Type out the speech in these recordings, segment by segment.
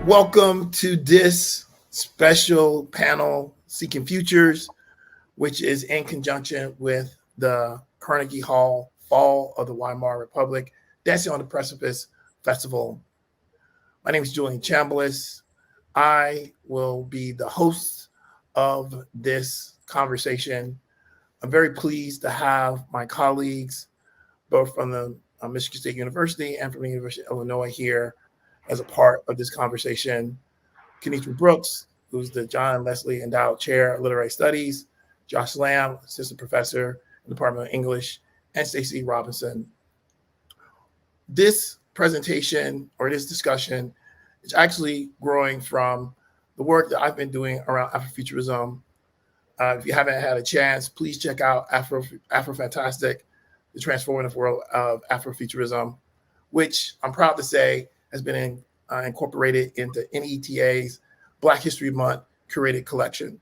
Welcome to this special panel, Seeking Futures, which is in conjunction with the Carnegie Hall Fall of the Weimar Republic Dancing on the Precipice Festival. My name is Julian Chambliss. I will be the host of this conversation. I'm very pleased to have my colleagues, both from the Michigan State University and from the University of Illinois here as a part of this conversation. Kenitra Brooks, who's the John Leslie Endowed Chair of Literary Studies, Josh Lamb, Assistant Professor in the Department of English, and Stacey Robinson. This presentation or this discussion is actually growing from the work that I've been doing around Afrofuturism. If you haven't had a chance, please check out Afrofantastic, the transformative world of Afrofuturism, which I'm proud to say has been incorporated into NETA's Black History Month curated collection.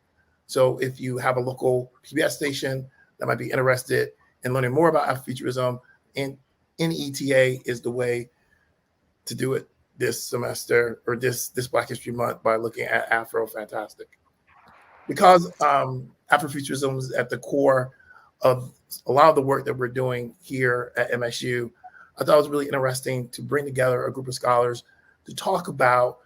So if you have a local PBS station that might be interested in learning more about Afrofuturism, NETA is the way to do it this semester or this Black History Month by looking at Afrofantastic. Because Afrofuturism is at the core of a lot of the work that we're doing here at MSU, I thought it was really interesting to bring together a group of scholars to talk about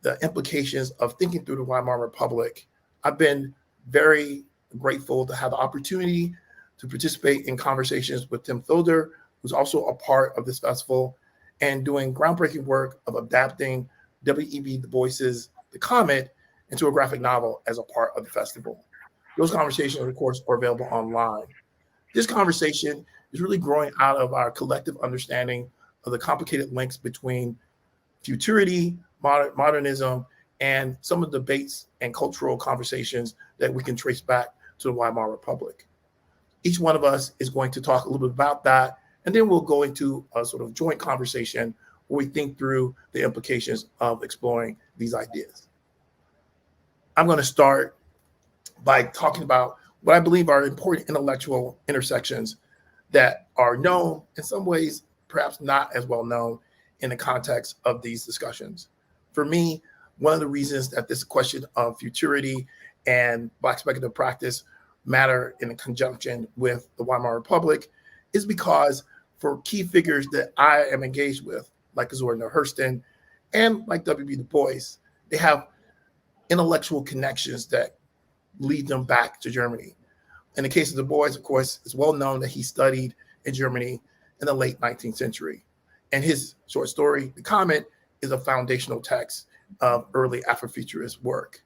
the implications of thinking through the Weimar Republic. I've been very grateful to have the opportunity to participate in conversations with Tim Fielder, who's also a part of this festival, and doing groundbreaking work of adapting W.E.B. Du Bois's The Comet into a graphic novel as a part of the festival. Those conversations, of course, are available online. This conversation is really growing out of our collective understanding of the complicated links between futurity, modernism, and some of the debates and cultural conversations that we can trace back to the Weimar Republic. Each one of us is going to talk a little bit about that, and then we'll go into a sort of joint conversation where we think through the implications of exploring these ideas. I'm going to start by talking about what I believe are important intellectual intersections that are known, in some ways, perhaps not as well known in the context of these discussions. For me, one of the reasons that this question of futurity and Black speculative practice matter in conjunction with the Weimar Republic is because for key figures that I am engaged with, like Zora Neale Hurston and like W.B. Du Bois, they have intellectual connections that lead them back to Germany. In the case of Du Bois, of course, it's well known that he studied in Germany in the late 19th century. And his short story, The Comet, is a foundational text of early Afrofuturist work.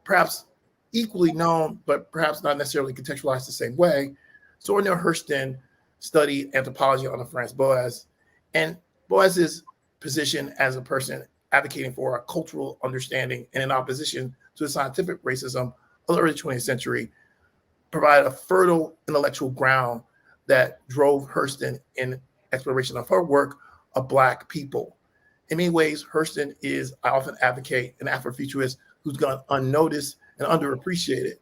Perhaps equally known, but perhaps not necessarily contextualized the same way, Zora Neale Hurston studied anthropology under Franz Boas, and Boas's position as a person advocating for a cultural understanding and in opposition to the scientific racism of the early 20th century provided a fertile intellectual ground that drove Hurston in exploration of her work of Black people. In many ways, Hurston is, I often advocate, an Afrofuturist who's gone unnoticed and underappreciated.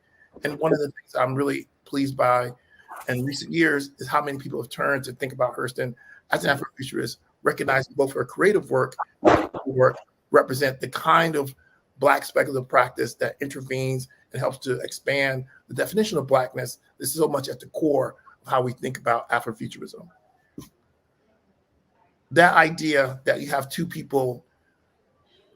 And one of the things I'm really pleased by in recent years is how many people have turned to think about Hurston as an Afrofuturist, recognizing both her creative work and work represent the kind of Black speculative practice that intervenes and helps to expand the definition of Blackness. This is so much at the core of how we think about Afrofuturism. That idea that you have two people,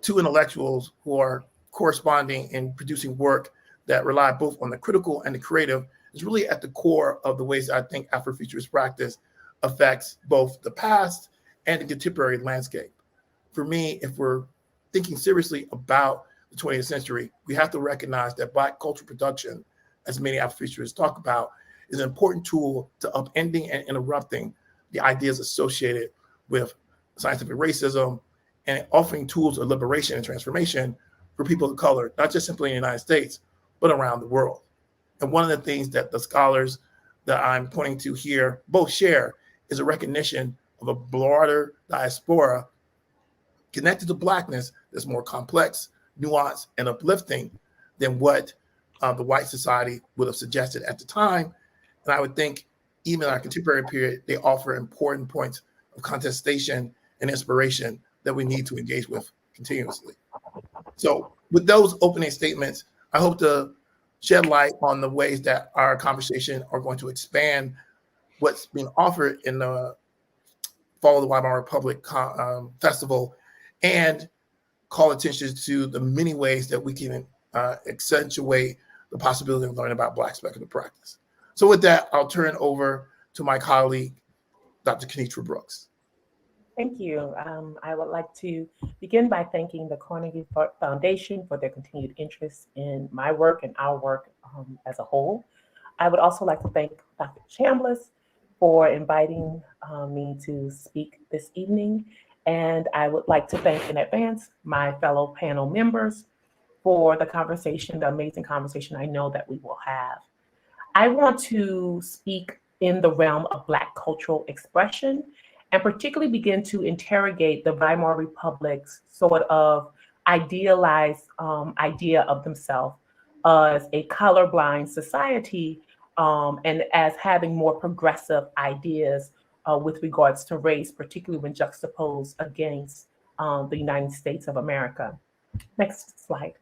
two intellectuals who are corresponding and producing work that rely both on the critical and the creative is really at the core of the ways that I think Afrofuturist practice affects both the past and the contemporary landscape. For me, if we're thinking seriously about the 20th century, we have to recognize that Black cultural production, as many Afrofuturists talk about, is an important tool to upending and interrupting the ideas associated with scientific racism and offering tools of liberation and transformation for people of color, not just simply in the United States, but around the world. And one of the things that the scholars that I'm pointing to here both share is a recognition of a broader diaspora connected to Blackness that's more complex, nuanced, and uplifting than what the white society would have suggested at the time. And I would think even in our contemporary period, they offer important points of contestation and inspiration that we need to engage with continuously. So with those opening statements, I hope to shed light on the ways that our conversation are going to expand what's being offered in the Fall of the Weimar Republic Festival, and call attention to the many ways that we can accentuate the possibility of learning about Black speculative practice. So with that, I'll turn it over to my colleague, Dr. Kenitra Brooks. Thank you. I would like to begin by thanking the Carnegie Foundation for their continued interest in my work and our work as a whole. I would also like to thank Dr. Chambliss for inviting me to speak this evening. And I would like to thank in advance my fellow panel members for the conversation, the amazing conversation I know that we will have. I want to speak in the realm of Black cultural expression, and particularly begin to interrogate the Weimar Republic's sort of idealized idea of themselves as a colorblind society, and as having more progressive ideas with regards to race, particularly when juxtaposed against the United States of America. Next slide.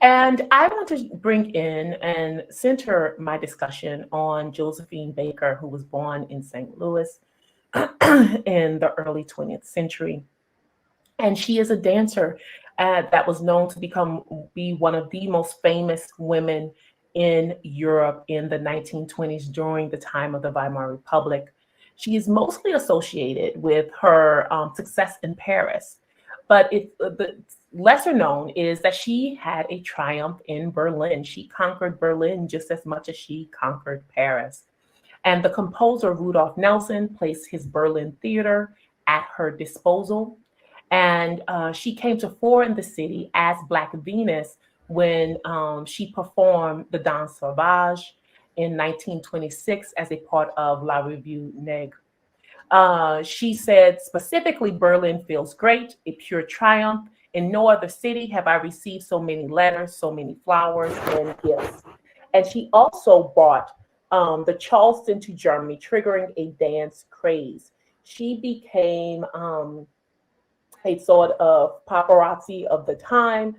And I want to bring in and center my discussion on Josephine Baker, who was born in St. Louis in the early 20th century. And she is a dancer that was known to be one of the most famous women in Europe in the 1920s during the time of the Weimar Republic. She is mostly associated with her success in Paris, but the lesser known is that she had a triumph in Berlin. She conquered Berlin just as much as she conquered Paris. And the composer Rudolf Nelson placed his Berlin theater at her disposal. And she came to fore in the city as Black Venus when she performed the Danse Sauvage in 1926 as a part of La Revue Negre. She said specifically, "Berlin feels great, a pure triumph. In no other city have I received so many letters, so many flowers and gifts." And she also brought the Charleston to Germany, triggering a dance craze. She became a sort of paparazzi of the time.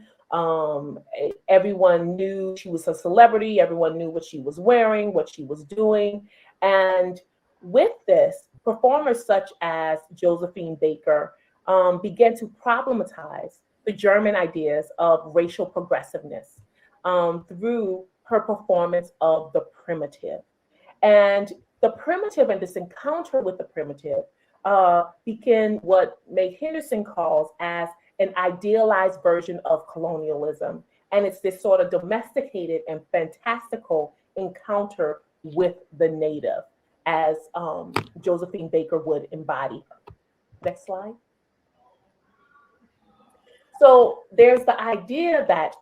Everyone knew she was a celebrity. Everyone knew what she was wearing, what she was doing. And with this, performers such as Josephine Baker began to problematize the German ideas of racial progressiveness through her performance of the primitive. And the primitive and this encounter with the primitive became what May Henderson calls as an idealized version of colonialism. And it's this sort of domesticated and fantastical encounter with the native, as Josephine Baker would embody her. Next slide. So there's the idea that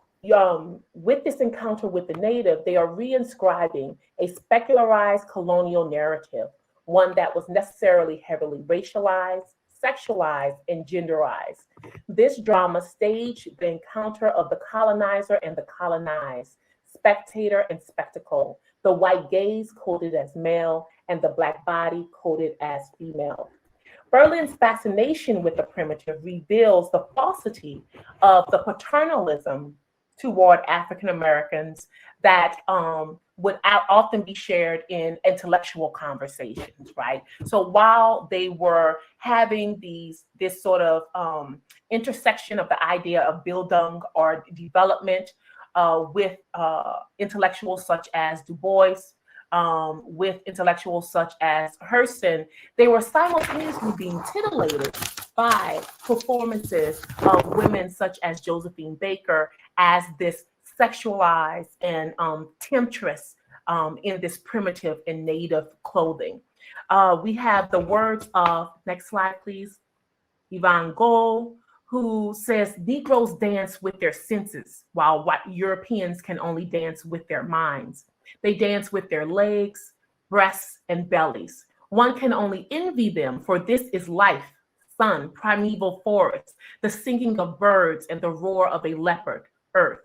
with this encounter with the native, they are reinscribing a specularized colonial narrative, one that was necessarily heavily racialized, sexualized, and genderized. This drama staged the encounter of the colonizer and the colonized, spectator and spectacle, the white gaze coded as male, and the Black body coded as female. Berlin's fascination with the primitive reveals the falsity of the paternalism toward African Americans that would often be shared in intellectual conversations, right? So while they were having this sort of intersection of the idea of Bildung or development with intellectuals such as Du Bois, with intellectuals such as Hurston, they were simultaneously being titillated by performances of women such as Josephine Baker as this sexualized and temptress in this primitive and native clothing. We have the words of, next slide, please, Yvonne Gold, who says Negroes dance with their senses, while white Europeans can only dance with their minds. They dance with their legs, breasts, and bellies. One can only envy them, for this is life, sun, primeval forest, the singing of birds, and the roar of a leopard, earth.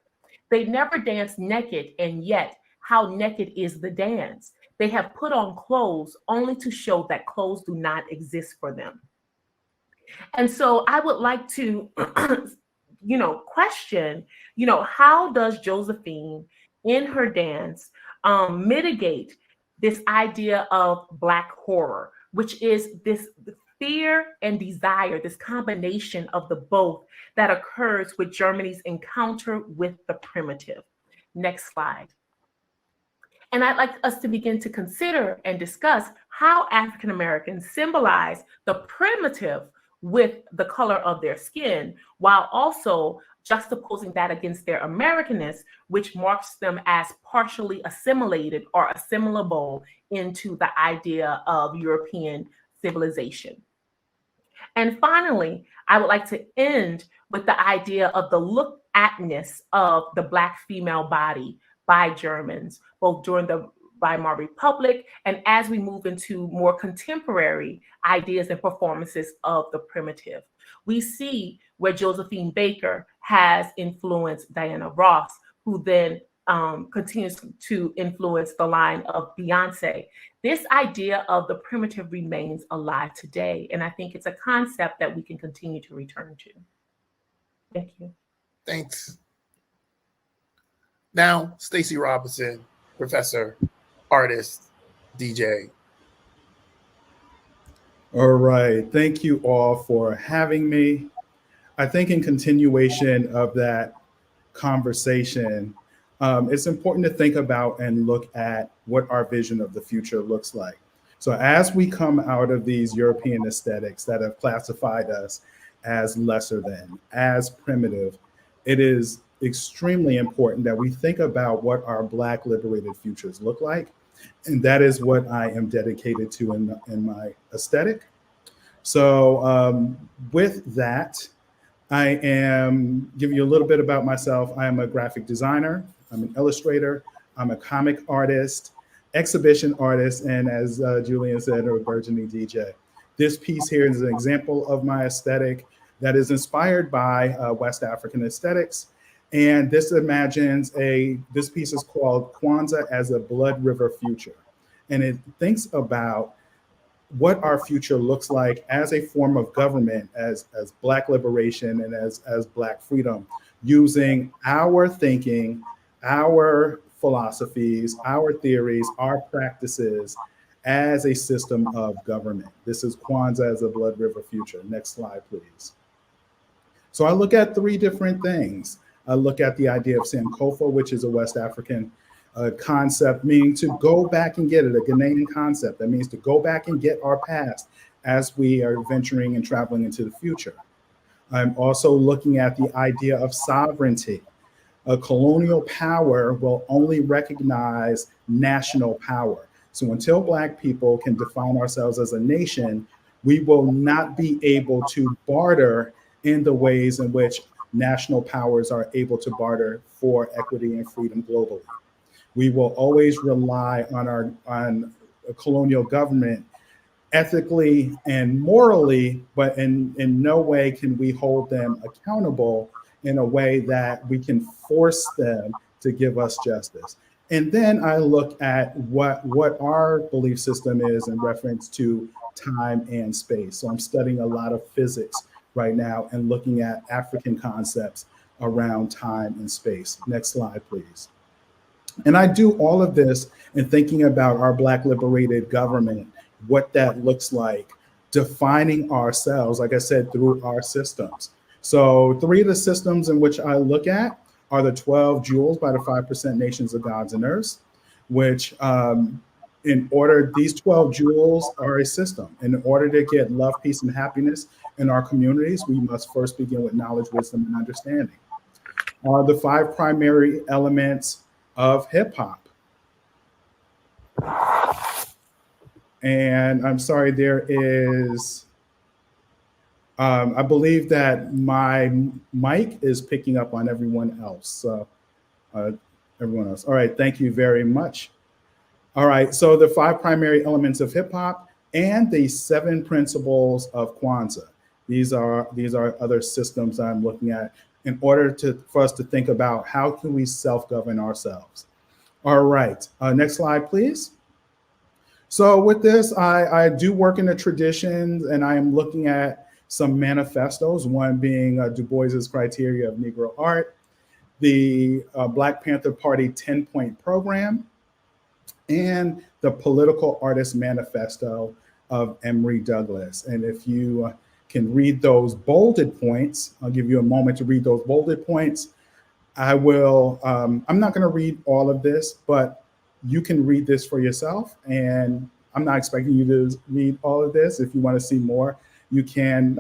They never dance naked, and yet how naked is the dance? They have put on clothes only to show that clothes do not exist for them. And so I would like to, question, how does Josephine in her dance mitigate this idea of Black horror, which is this fear and desire, this combination of the both that occurs with Germany's encounter with the primitive. Next slide. And I'd like us to begin to consider and discuss how African Americans symbolize the primitive with the color of their skin, while also juxtaposing that against their Americanness, which marks them as partially assimilated or assimilable into the idea of European civilization. And finally, I would like to end with the idea of the look atness of the Black female body by Germans, both during the Weimar Republic and as we move into more contemporary ideas and performances of the primitive. We see where Josephine Baker has influenced Diana Ross, who then continues to influence the line of Beyonce. This idea of the primitive remains alive today, and I think it's a concept that we can continue to return to. Thank you. Thanks. Now, Stacey Robinson, professor, artist, DJ. All right. Thank you all for having me. I think in continuation of that conversation, it's important to think about and look at what our vision of the future looks like. So as we come out of these European aesthetics that have classified us as lesser than, as primitive, it is extremely important that we think about what our Black liberated futures look like. And that is what I am dedicated to in my aesthetic. So with that, I am giving you a little bit about myself. I am a graphic designer, I'm an illustrator, I'm a comic artist, exhibition artist, and as Julian said, a burgeoning DJ. This piece here is an example of my aesthetic that is inspired by West African aesthetics. And this imagines this piece is called Kwanzaa as a Blood River Future. And it thinks about what our future looks like as a form of government, as Black liberation and as Black freedom, using our thinking, our philosophies, our theories, our practices as a system of government. This is Kwanzaa as a Blood River Future. Next slide, please. So I look at three different things. I look at the idea of Sankofa, which is a West African concept, meaning to go back and get it, a Ghanaian concept. That means to go back and get our past as we are venturing and traveling into the future. I'm also looking at the idea of sovereignty. A colonial power will only recognize national power. So until Black people can define ourselves as a nation, we will not be able to barter in the ways in which national powers are able to barter for equity and freedom globally. We will always rely on a colonial government ethically and morally, but in no way can we hold them accountable in a way that we can force them to give us justice. And then I look at what our belief system is in reference to time and space. So I'm studying a lot of physics right now and looking at African concepts around time and space. Next slide, please. And I do all of this in thinking about our Black liberated government, what that looks like, defining ourselves, like I said, through our systems. So three of the systems in which I look at are the 12 jewels by the 5% nations of gods and earths, which these 12 jewels are a system. In order to get love, peace, and happiness in our communities, we must first begin with knowledge, wisdom, and understanding. The 5 primary elements of hip hop. And I'm sorry, there is, I believe that my mic is picking up on everyone else. Everyone else. All right, thank you very much. All right, so the 5 primary elements of hip hop and the 7 principles of Kwanzaa. These are other systems I'm looking at in order for us to think about how can we self-govern ourselves. All right, next slide, please. So with this, I do work in the traditions, and I am looking at some manifestos, one being Du Bois's Criteria of Negro Art, the Black Panther Party 10-point program, and the Political Artist Manifesto of Emory Douglas. And if you can read those bolded points, I'll give you a moment to read those bolded points. I'm not going to read all of this, but you can read this for yourself. And I'm not expecting you to read all of this. If you want to see more, you can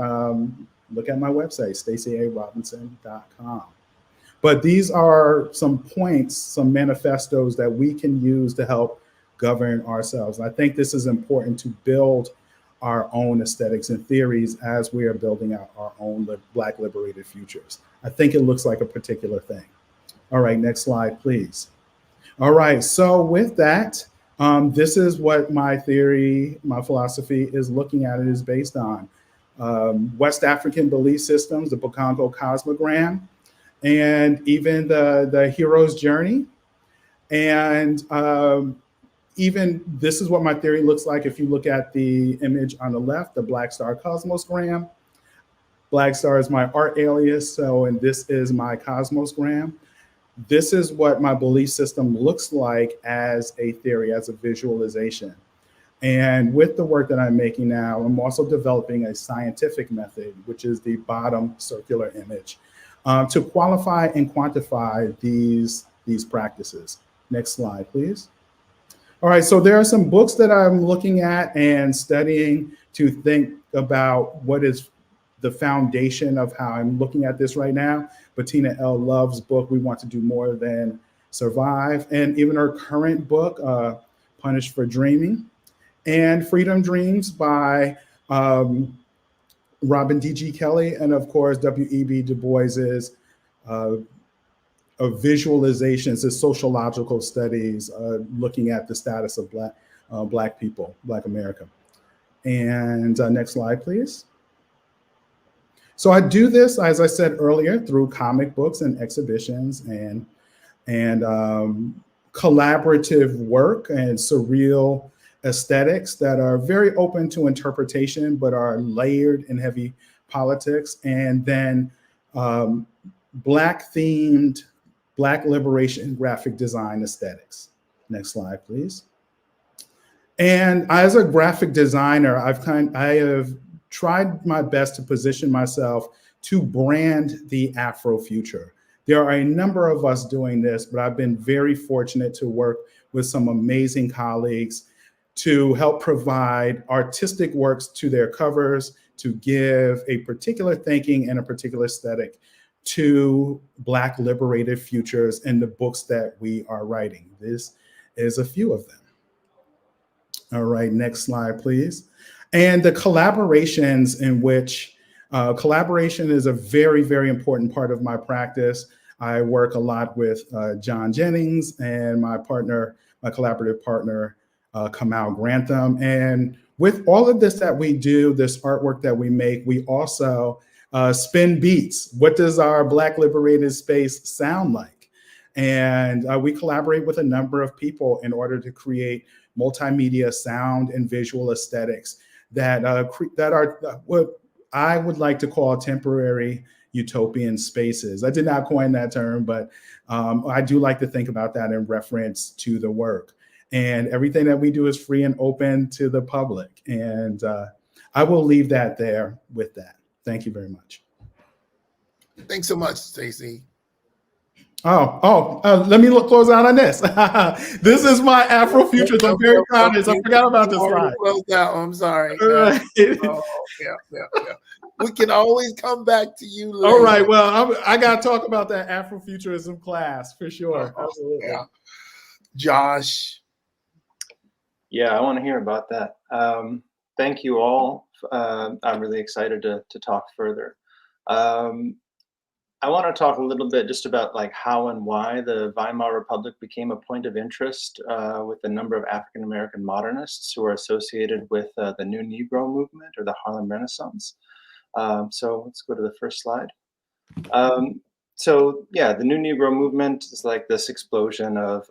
look at my website, staceyarobinson.com. But these are some points, some manifestos that we can use to help govern ourselves. And I think this is important to build our own aesthetics and theories as we are building out our own Black liberated futures. I think it looks like a particular thing. All right, next slide, please. All right, so with that, this is what my theory, my philosophy is looking at. It is based on West African belief systems, the Bukongo Cosmogram, and even the hero's journey. And even this is what my theory looks like. If you look at the image on the left, the Black Star Cosmosgram. Black Star is my art alias, and this is my Cosmosgram. This is what my belief system looks like as a theory, as a visualization. And with the work that I'm making now, I'm also developing a scientific method, which is the bottom circular image, to qualify and quantify these practices. Next slide, please. All right, so there are some books that I'm looking at and studying to think about what is the foundation of how I'm looking at this right now. Bettina L. Love's book, We Want to Do More Than Survive, and even her current book, Punished for Dreaming, and Freedom Dreams by Robin D.G. Kelly, and of course, W.E.B. Du Bois's visualizations, the sociological studies, looking at the status of Black people, Black America. And next slide, please. So I do this, as I said earlier, through comic books and exhibitions and collaborative work and surreal aesthetics that are very open to interpretation, but are layered in heavy politics. And then Black themed, Black liberation graphic design aesthetics. Next slide, please. And as a graphic designer, I have tried my best to position myself to brand the Afrofuture. There are a number of us doing this, but I've been very fortunate to work with some amazing colleagues to help provide artistic works to their covers, to give a particular thinking and a particular aesthetic to Black liberated futures in the books that we are writing. This is a few of them. All right, next slide, please. And the collaborations in which collaboration is a very, very important part of my practice. I work a lot with John Jennings and my collaborative partner, Kamal Grantham. And with all of this that we do, this artwork that we make, we also spin beats. What does our Black liberated space sound like? And we collaborate with a number of people in order to create multimedia sound and visual aesthetics that are what I would like to call temporary utopian spaces. I did not coin that term, but I do like to think about that in reference to the work. And everything that we do is free and open to the public. And I will leave that there with that. Thank you very much. Thanks so much, Stacey. Let me close out on this. This is my Afrofuturism. I'm very proud of this. I forgot about this slide. I'm sorry. Yeah. We can always come back to you later. All right. Well, I got to talk about that Afrofuturism class for sure. Absolutely. Yeah. Josh. Yeah, I want to hear about that. Thank you all. I'm really excited to talk further. I want to talk a little bit just about like how and why the Weimar Republic became a point of interest with a number of African American modernists who are associated with the New Negro movement or the Harlem Renaissance. So let's go to the first slide. So yeah, the New Negro movement is like this explosion of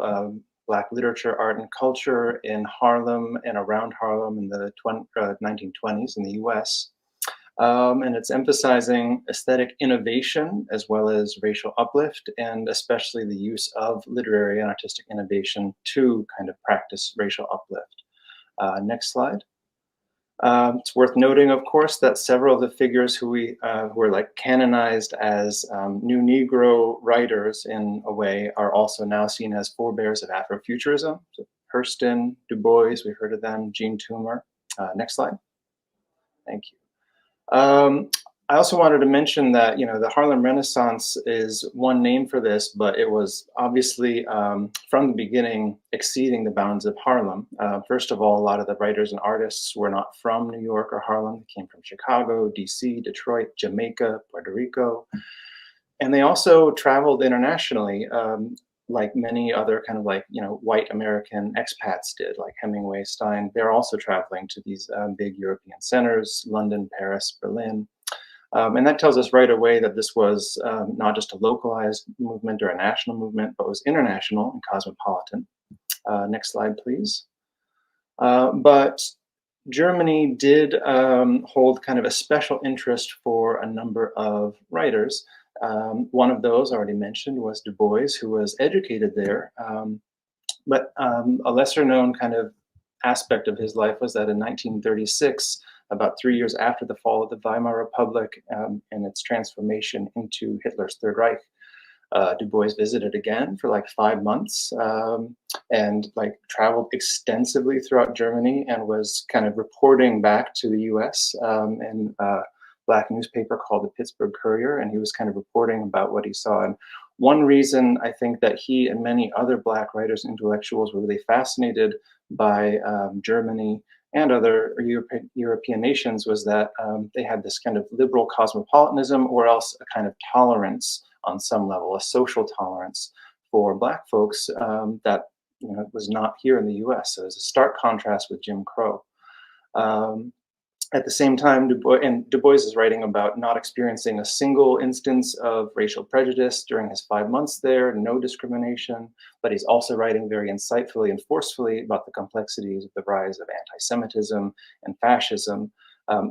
Black literature, art, and culture in Harlem and around Harlem in the 1920s in the US. And it's emphasizing aesthetic innovation as well as racial uplift, and especially the use of literary and artistic innovation to kind of practice racial uplift. Next slide. It's worth noting, of course, that several of the figures who were like canonized as New Negro writers in a way are also now seen as forebears of Afrofuturism. So Hurston, Du Bois, we heard of them, Jean Toomer. Next slide. Thank you. I also wanted to mention that, you know, the Harlem Renaissance is one name for this, but it was obviously from the beginning exceeding the bounds of Harlem. First of all, a lot of the writers and artists were not from New York or Harlem. They came from Chicago, DC, Detroit, Jamaica, Puerto Rico. And they also traveled internationally, like many other kind of like, you know, white American expats did, like Hemingway, Stein. They're also traveling to these big European centers, London, Paris, Berlin. And that tells us right away that this was not just a localized movement or a national movement, but was international and cosmopolitan. Next slide, please. But Germany did hold kind of a special interest for a number of writers. One of those already mentioned was Du Bois, who was educated there. But a lesser known kind of aspect of his life was that in 1936, about 3 years after the fall of the Weimar Republic and its transformation into Hitler's Third Reich, Du Bois visited again for like 5 months and like traveled extensively throughout Germany and was kind of reporting back to the US in a Black newspaper called the Pittsburgh Courier, and he was kind of reporting about what he saw. And one reason I think that he and many other Black writers and intellectuals were really fascinated by Germany and other European nations was that they had this kind of liberal cosmopolitanism, or else a kind of tolerance on some level, a social tolerance for Black folks that, you know, was not here in the US. So there's a stark contrast with Jim Crow. At the same time, Du Bois is writing about not experiencing a single instance of racial prejudice during his 5 months there, no discrimination, but he's also writing very insightfully and forcefully about the complexities of the rise of anti-Semitism and fascism,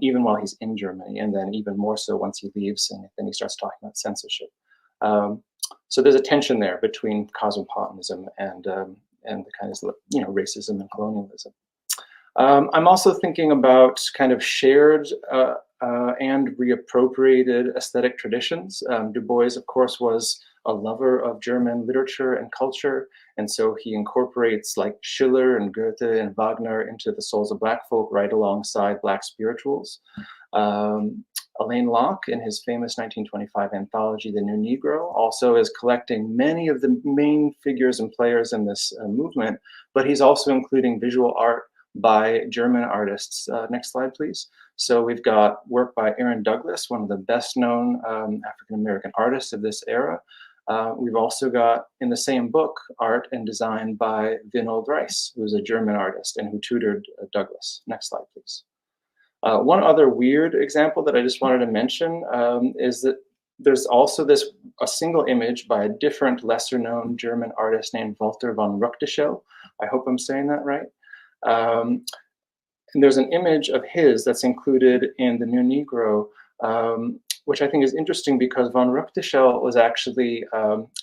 even while he's in Germany, and then even more so once he leaves, and then he starts talking about censorship. So there's a tension there between cosmopolitanism and the kind of, you know, racism and colonialism. I'm also thinking about kind of shared and reappropriated aesthetic traditions. Du Bois, of course, was a lover of German literature and culture, and so he incorporates like Schiller and Goethe and Wagner into the souls of Black folk right alongside Black spirituals. Alain Locke, in his famous 1925 anthology, The New Negro, also is collecting many of the main figures and players in this movement, but he's also including visual art by German artists. Next slide, please. So we've got work by Aaron Douglas, one of the best known African-American artists of this era. We've also got, in the same book, art and design by Winold Reiss, who's a German artist and who tutored Douglas. Next slide, please. One other weird example that I just wanted to mention is that there's also a single image by a different, lesser known German artist named Walter von Ruckteschell. I hope I'm saying that right. And there's an image of his that's included in The New Negro, which I think is interesting because von Ruckteschell was actually,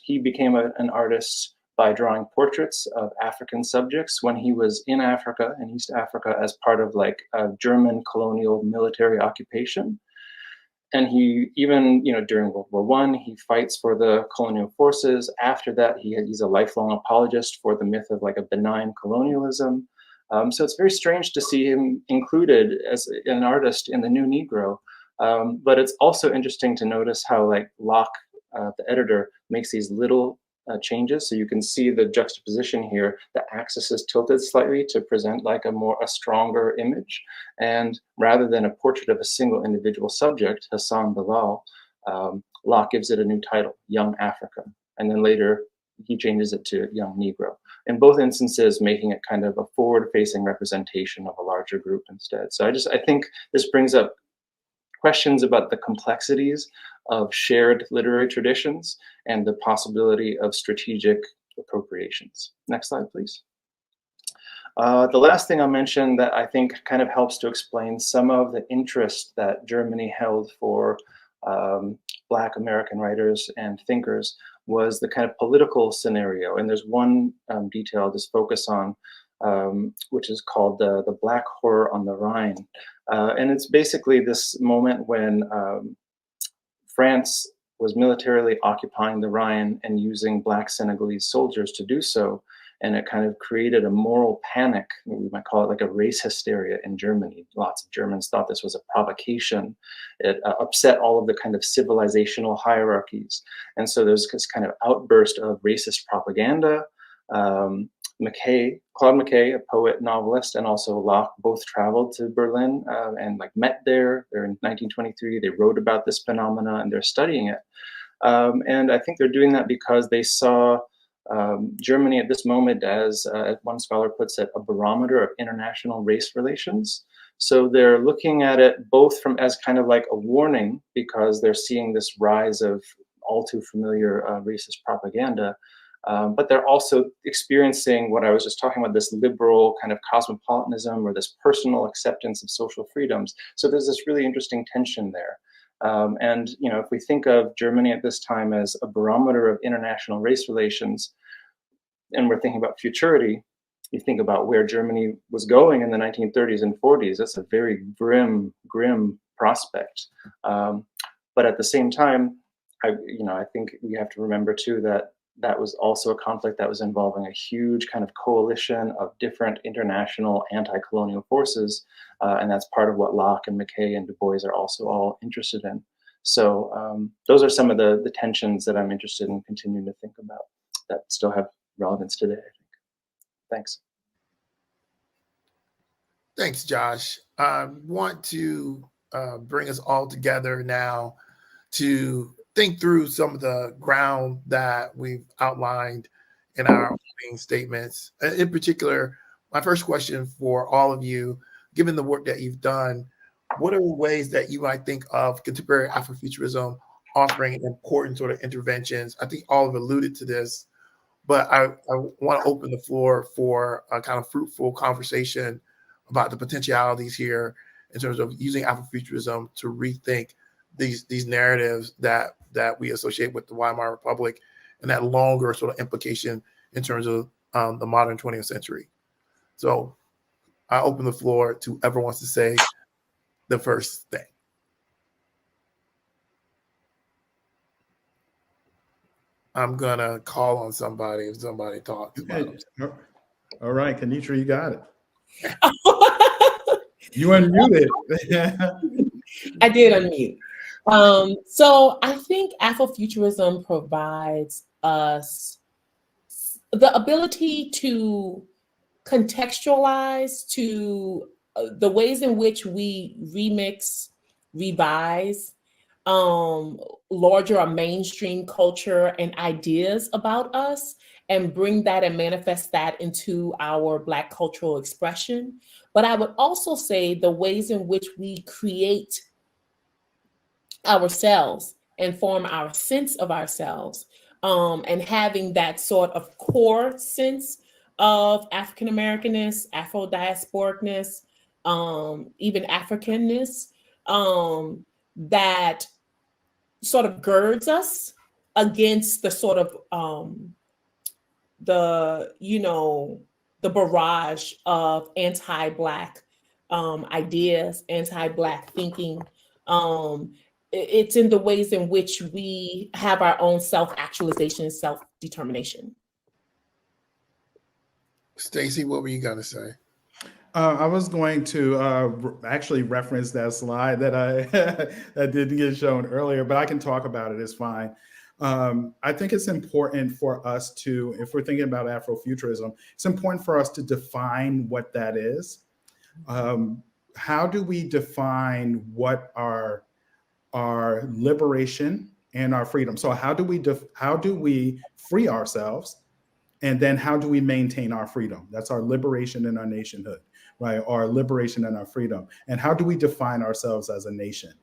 he became an artist by drawing portraits of African subjects when he was in Africa, in East Africa, as part of like a German colonial military occupation. And he even, you know, during World War I, he fights for the colonial forces. After that, he's a lifelong apologist for the myth of like a benign colonialism. So it's very strange to see him included as an artist in The New Negro. But it's also interesting to notice how like Locke, the editor, makes these little changes. So you can see the juxtaposition here. The axis is tilted slightly to present like a stronger image. And rather than a portrait of a single individual subject, Hassan Bilal, Locke gives it a new title, Young Africa. And then later he changes it to Young Negro. In both instances, making it kind of a forward-facing representation of a larger group instead. So I think this brings up questions about the complexities of shared literary traditions and the possibility of strategic appropriations. Next slide, please. The last thing I'll mention that I think kind of helps to explain some of the interest that Germany held for Black American writers and thinkers was the kind of political scenario. And there's one detail I'll just focus on, which is called the Black Horror on the Rhine. And it's basically this moment when France was militarily occupying the Rhine and using Black Senegalese soldiers to do so. And it kind of created a moral panic. We might call it like a race hysteria in Germany. Lots of Germans thought this was a provocation. It upset all of the kind of civilizational hierarchies. And so there's this kind of outburst of racist propaganda. Claude McKay, a poet, novelist, and also Locke both traveled to Berlin and like met there. They're in 1923. They wrote about this phenomena and they're studying it. And I think they're doing that because they saw Germany at this moment as one scholar puts it, a barometer of international race relations. So they're looking at it both from as kind of like a warning because they're seeing this rise of all too familiar racist propaganda. But they're also experiencing what I was just talking about, this liberal kind of cosmopolitanism or this personal acceptance of social freedoms. So there's this really interesting tension there. And you know, if we think of Germany at this time as a barometer of international race relations, and we're thinking about futurity, you think about where Germany was going in the 1930s and 40s. That's a very grim prospect. But at the same time, I think we have to remember too that that was also a conflict that was involving a huge kind of coalition of different international anti-colonial forces. And that's part of what Locke and McKay and Du Bois are also all interested in. So those are some of the tensions that I'm interested in continuing to think about that still have relevance today, I think. Thanks. Thanks, Josh. I want to bring us all together now to think through some of the ground that we've outlined in our opening statements. In particular, my first question for all of you, given the work that you've done, what are the ways that you might think of contemporary Afrofuturism offering important sort of interventions? I think all have alluded to this, but I want to open the floor for a kind of fruitful conversation about the potentialities here in terms of using Afrofuturism to rethink these narratives that we associate with the Weimar Republic and that longer sort of implication in terms of the modern 20th century. So I open the floor to whoever wants to say the first thing. I'm gonna call on somebody if somebody talks about it. All right, Kenitra, you got it. You unmuted. I did unmute. So I think Afrofuturism provides us the ability to contextualize to the ways in which we remix, revise larger or mainstream culture and ideas about us and bring that and manifest that into our Black cultural expression. But I would also say the ways in which we create ourselves and form our sense of ourselves, and having that sort of core sense of African Americanness, Afro diasporicness, even Africanness, that sort of girds us against the sort of the barrage of anti-Black ideas, anti-Black thinking. It's in the ways in which we have our own self-actualization, self-determination. Stacey, what were you gonna say? I was going to actually reference that slide that that didn't get shown earlier, but I can talk about it. It's fine. I think it's important for us to, if we're thinking about Afrofuturism, it's important for us to define what that is. How do we define what our liberation and our freedom? So how do we free ourselves? And then how do we maintain our freedom? That's our liberation and our nationhood, right? Our liberation and our freedom. And how do we define ourselves as a nation?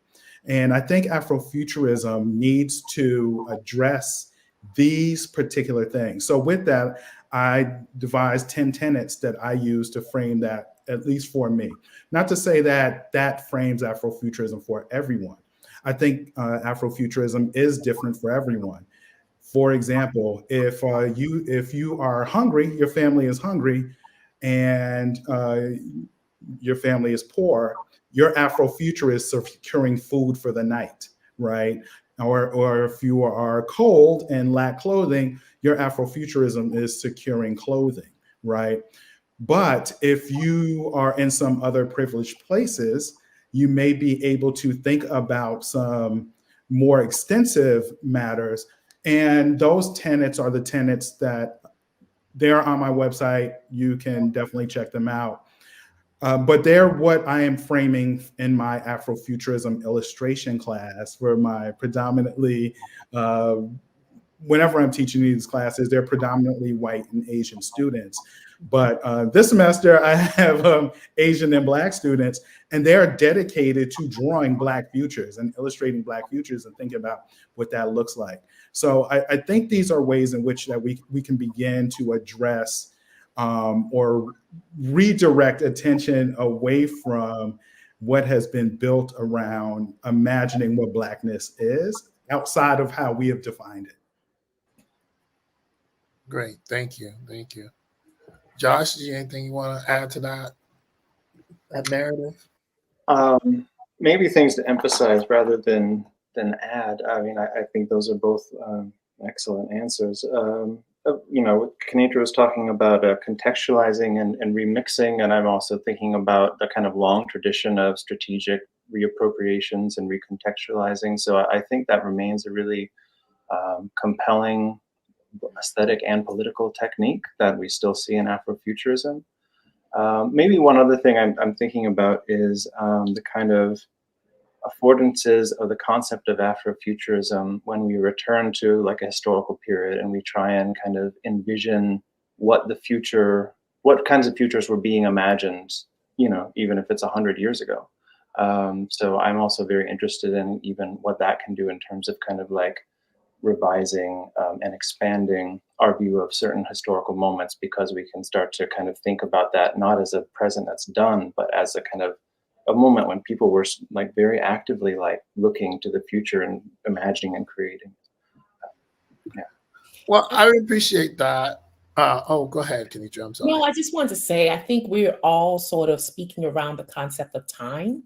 And I think Afrofuturism needs to address these particular things. So with that, I devised 10 tenets that I use to frame that, at least for me. Not to say that that frames Afrofuturism for everyone. I think Afrofuturism is different for everyone. For example, if you are hungry, your family is hungry, and your family is poor, your Afrofuturists are securing food for the night, right? Or if you are cold and lack clothing, your Afrofuturism is securing clothing, right? But if you are in some other privileged places, you may be able to think about some more extensive matters. And those tenets are the tenets that they're on my website. You can definitely check them out. But they're what I am framing in my Afrofuturism illustration class for my predominantly, whenever I'm teaching these classes, they're predominantly white and Asian students. But this semester, I have Asian and Black students, and they're dedicated to drawing Black futures and illustrating Black futures and thinking about what that looks like. So I think these are ways in which that we can begin to address or redirect attention away from what has been built around imagining what Blackness is outside of how we have defined it. Great. Thank you. Thank you. Josh, is there anything you want to add to that narrative? Maybe things to emphasize rather than add. I mean, I think those are both excellent answers. Kanitra was talking about contextualizing and remixing, and I'm also thinking about the kind of long tradition of strategic reappropriations and recontextualizing. So I think that remains a really compelling aesthetic and political technique that we still see in Afrofuturism. Maybe one other thing I'm thinking about is the kind of affordances of the concept of Afrofuturism when we return to like a historical period and we try and kind of envision what kinds of futures were being imagined, even if it's 100 years ago. So I'm also very interested in even what that can do in terms of kind of like revising and expanding our view of certain historical moments, because we can start to kind of think about that not as a present that's done, but as a kind of a moment when people were like very actively like looking to the future and imagining and creating. Yeah. Well, I appreciate that. Go ahead, Kenitra. I'm sorry. No, I just wanted to say, I think we're all sort of speaking around the concept of time.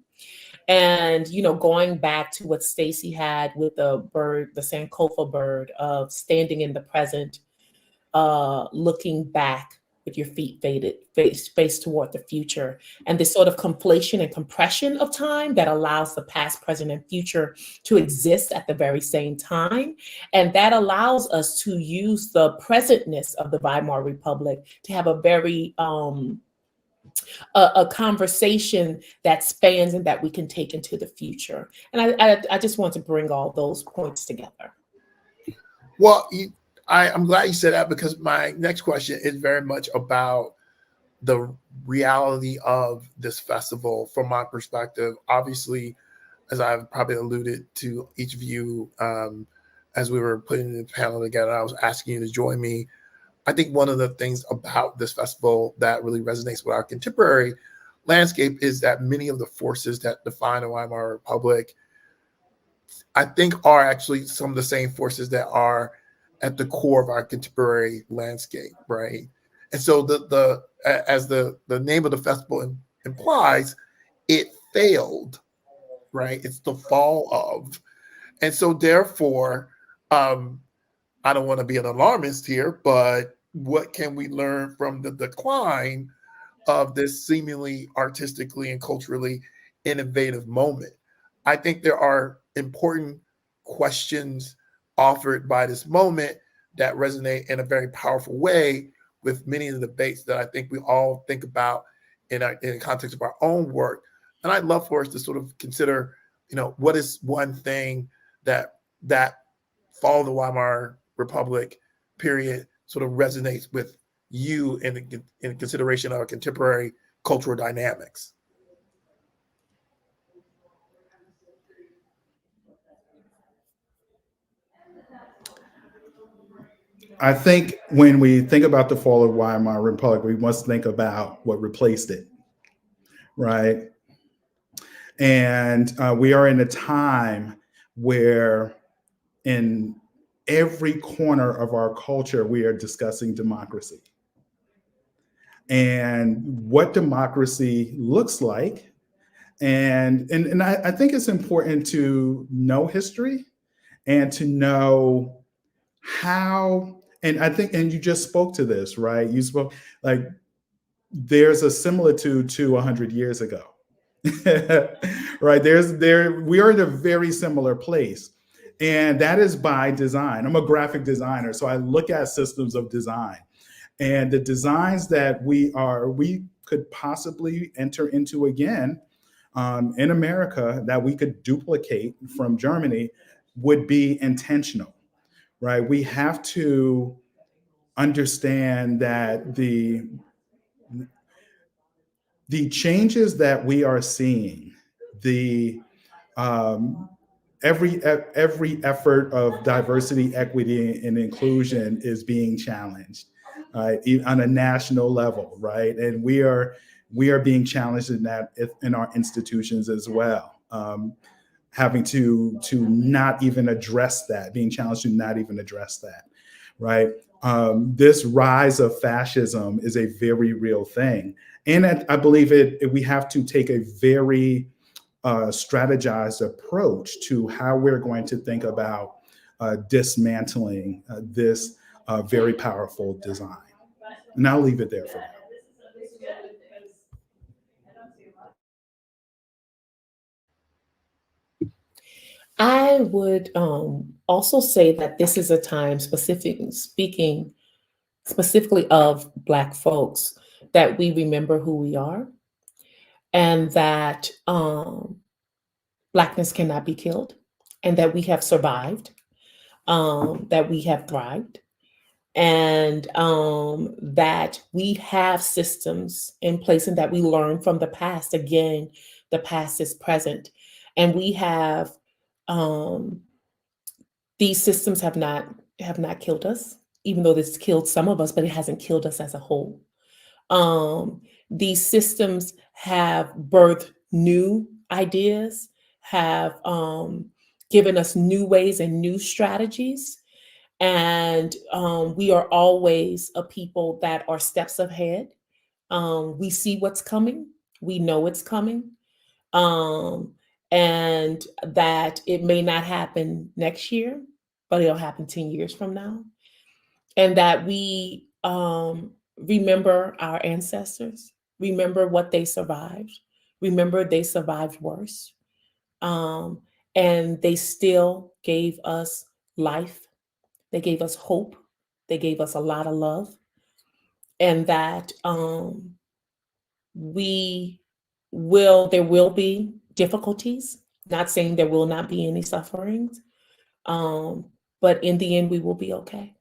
And, going back to what Stacy had with the bird, the Sankofa bird, of standing in the present, looking back with your feet face toward the future, and this sort of conflation and compression of time that allows the past, present, and future to exist at the very same time. And that allows us to use the presentness of the Weimar Republic to have a very a conversation that spans and that we can take into the future. And I just want to bring all those points together. Well, I'm glad you said that, because my next question is very much about the reality of this festival from my perspective. Obviously, as I've probably alluded to each of you as we were putting the panel together, I was asking you to join me. I think one of the things about this festival that really resonates with our contemporary landscape is that many of the forces that define the Weimar Republic, I think, are actually some of the same forces that are at the core of our contemporary landscape, right? And so as the name of the festival implies, it failed, right? It's the fall of. And so therefore, I don't want to be an alarmist here, but what can we learn from the decline of this seemingly artistically and culturally innovative moment? I think there are important questions offered by this moment that resonate in a very powerful way with many of the debates that I think we all think about in the context of our own work. And I'd love for us to sort of consider, what is one thing that fall of the Weimar Republic period sort of resonates with you in consideration of contemporary cultural dynamics? I think when we think about the fall of Weimar Republic, we must think about what replaced it, right? And we are in a time where in every corner of our culture, we are discussing democracy and what democracy looks like. And I think it's important to know history and to know how, and I think, and you just spoke to this, right? You spoke like there's a similitude to 100 years ago. Right, we are in a very similar place, and that is by design. I'm a graphic designer, so I look at systems of design, and the designs that we could possibly enter into again in America that we could duplicate from Germany would be intentional, right? We have to understand that the changes that we are seeing, the um, every effort of diversity, equity, and inclusion is being challenged on a national level, right? And we are being challenged in that in our institutions as well. Having to not even address that, being challenged to not even address that, right? This rise of fascism is a very real thing, and I believe we have to take a very strategized approach to how we're going to think about dismantling this very powerful design. And I'll leave it there for now. I would also say that this is a time speaking specifically of Black folks, that we remember who we are, and that Blackness cannot be killed, and that we have survived, that we have thrived, and that we have systems in place, and that we learn from the past. Again, the past is present, and we have um, these systems have not killed us, even though this killed some of us, but it hasn't killed us as a whole. Um, these systems have birthed new ideas, have given us new ways and new strategies. And we are always a people that are steps ahead. We see what's coming, we know it's coming, um, and that it may not happen next year, but it'll happen 10 years from now. And that we remember our ancestors, remember what they survived, remember they survived worse. Um, and they still gave us life, they gave us hope, they gave us a lot of love, and that there will be difficulties, not saying there will not be any sufferings, but in the end, we will be okay.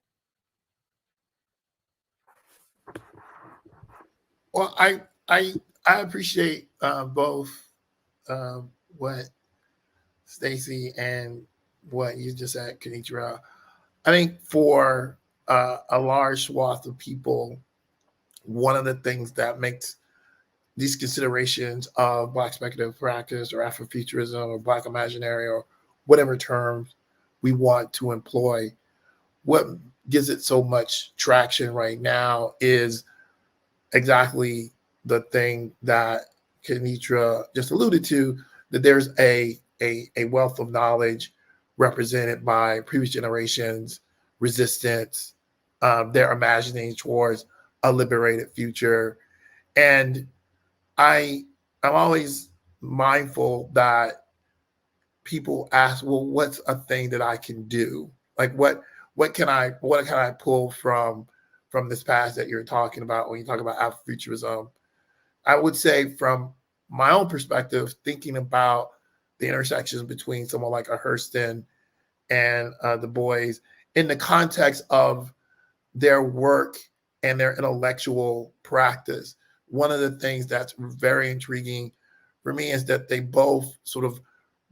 Well, I appreciate both what Stacy and what you just said, Kenitra. I think for a large swath of people, one of the things that makes these considerations of Black speculative practice or Afrofuturism or Black imaginary or whatever terms we want to employ, what gives it so much traction right now is exactly the thing that Kenitra just alluded to, that there's a wealth of knowledge represented by previous generations, resistance, their imagining towards a liberated future. And I'm always mindful that people ask, well, what's a thing that I can do? Like what can I pull from this past that you're talking about when you talk about Afrofuturism? I would say from my own perspective, thinking about the intersections between someone like a Hurston and the boys in the context of their work and their intellectual practice. One of the things that's very intriguing for me is that they both sort of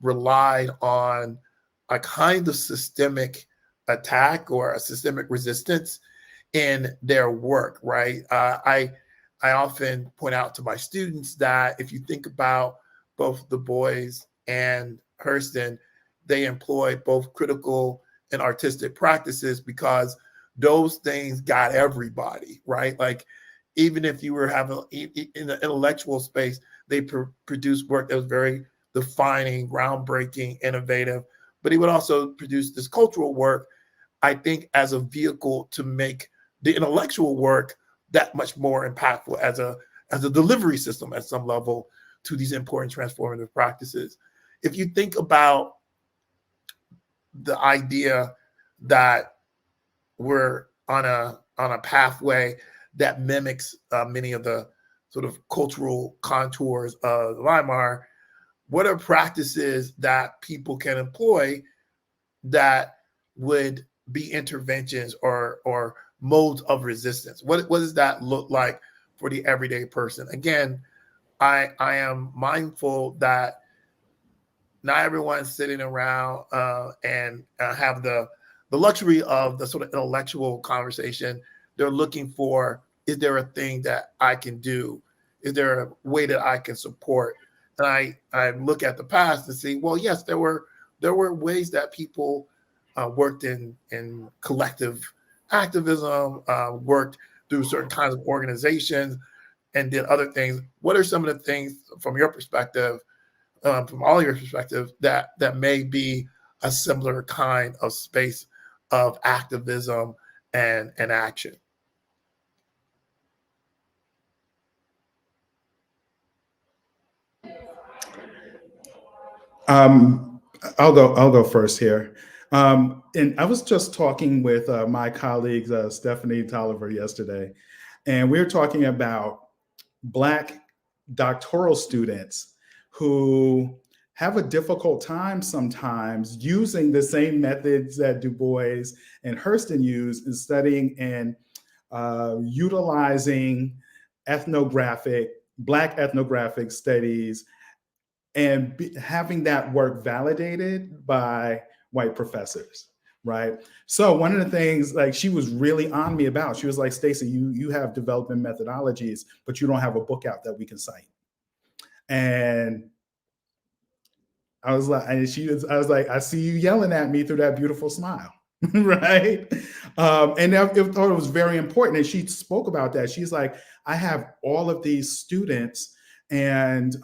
relied on a kind of systemic attack or a systemic resistance in their work, right? I often point out to my students that if you think about both Du Bois and Hurston, they employ both critical and artistic practices because those things got everybody, right? Like, even if you were having in the intellectual space, they produced work that was very defining, groundbreaking, innovative, but he would also produce this cultural work, I think, as a vehicle to make the intellectual work that much more impactful as a delivery system at some level to these important transformative practices. If you think about the idea that we're on a pathway that mimics many of the sort of cultural contours of Weimar, what are practices that people can employ that would be interventions or modes of resistance? What does that look like for the everyday person? Again, I am mindful that not everyone's sitting around and have the luxury of the sort of intellectual conversation. They're looking for, is there a thing that I can do? Is there a way that I can support? And I look at the past and see, well, yes, there were ways that people worked in collective activism, worked through certain kinds of organizations, and did other things. What are some of the things from your perspective, from all your perspective, that may be a similar kind of space of activism and action? I'll go first here. And I was just talking with my colleagues, Stephanie Tolliver, yesterday, and we were talking about Black doctoral students who have a difficult time sometimes using the same methods that Du Bois and Hurston used in studying and utilizing Black ethnographic studies and having that work validated by white professors, right? So one of the things, like, she was really on me about, she was like, Stacey, you have development methodologies, but you don't have a book out that we can cite. And I was like, I was like, I see you yelling at me through that beautiful smile. Right. And I thought it was very important. And she spoke about that. She's like, I have all of these students, and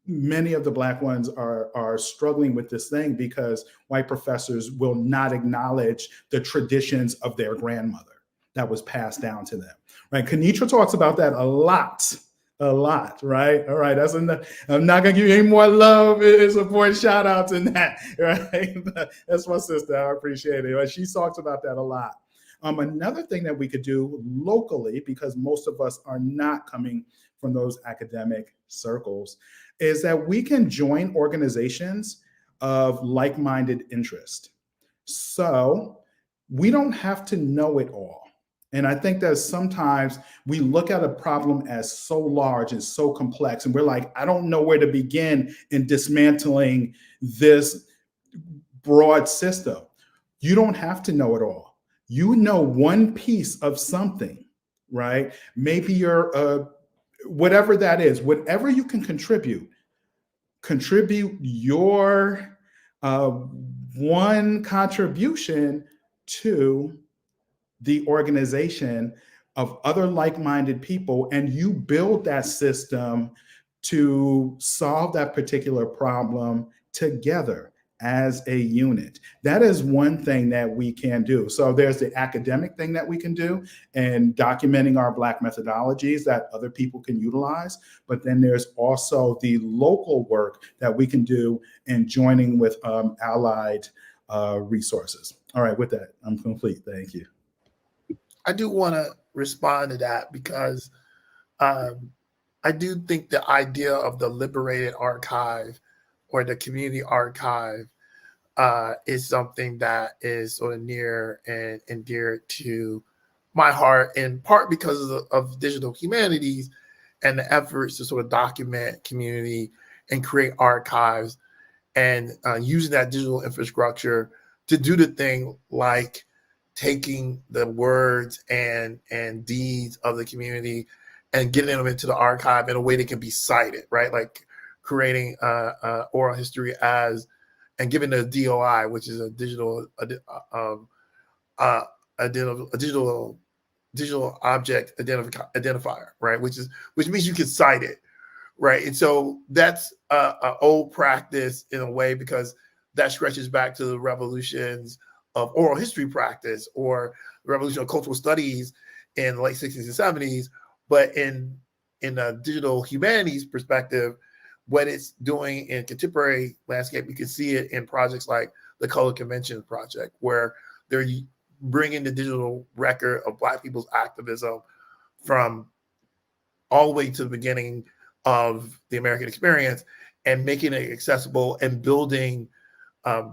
many of the Black ones are struggling with this thing because white professors will not acknowledge the traditions of their grandmother that was passed down to them. Right. Kenitra talks about that a lot, right? All right, I'm not gonna give you any more love and support, shout outs in that, right? That's my sister, I appreciate it. She talks about that a lot. Another thing that we could do locally, because most of us are not coming from those academic circles, is that we can join organizations of like-minded interest. So we don't have to know it all. And I think that sometimes we look at a problem as so large and so complex, and we're like, I don't know where to begin in dismantling this broad system. You don't have to know it all. You know one piece of something, right? Maybe you're whatever that is, whatever you can contribute your one contribution to the organization of other like-minded people, and you build that system to solve that particular problem together as a unit. That is one thing that we can do. So there's the academic thing that we can do, and documenting our Black methodologies that other people can utilize. But then there's also the local work that we can do in joining with allied resources. All right, with that, I'm complete. Thank you. I do want to respond to that because I do think the idea of the liberated archive or the community archive is something that is sort of near and dear to my heart, in part because of digital humanities and the efforts to sort of document community and create archives, and using that digital infrastructure to do the thing like taking the words and deeds of the community and getting them into the archive in a way that can be cited, right? Like creating oral history as and giving the DOI, which is a digital digital object identifier, right? Which means you can cite it, right? And so that's a old practice in a way, because that stretches back to the revolutions of oral history practice or the revolution of cultural studies in the late 60s and 70s. But in a digital humanities perspective, what it's doing in contemporary landscape, you can see it in projects like the Color Convention Project, where they're bringing the digital record of Black people's activism from all the way to the beginning of the American experience and making it accessible and building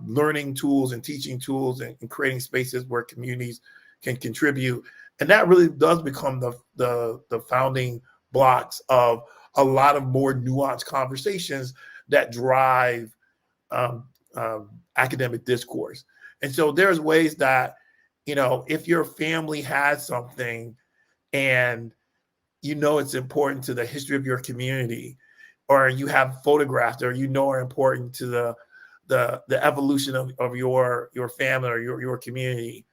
learning tools and teaching tools and creating spaces where communities can contribute. And that really does become the founding blocks of a lot of more nuanced conversations that drive academic discourse. And so there's ways that, if your family has something and it's important to the history of your community, or you have photographs or are important to the evolution of your family or your community,